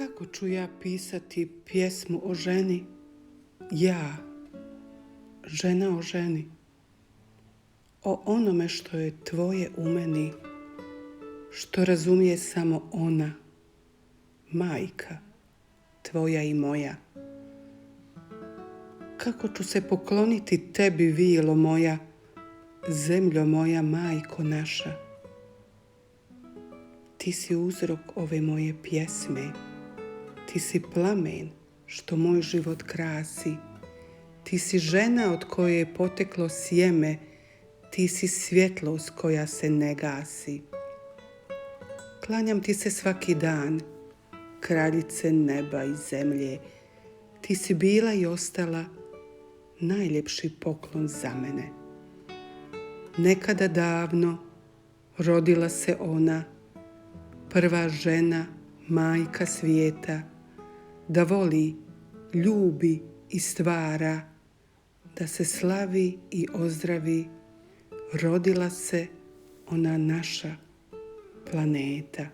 Kako ću ja pisati pjesmu o ženi? Ja, žena o ženi. O onome što je tvoje u meni, što razumije samo ona, majka, tvoja i moja. Kako ću se pokloniti tebi, vilo moja, zemljo moja, majko naša. Ti si uzrok ove moje pjesme, ti si plamen što moj život krasi, ti si žena od koje je poteklo sjeme, ti si svjetlost koja se ne gasi. Klanjam ti se svaki dan, kraljice neba i zemlje, ti si bila i ostala najljepši poklon za mene. Nekada davno rodila se ona, prva žena, majka svijeta, da voli, ljubi i stvara, da se slavi i ozdravi, rodila se ona naša planeta.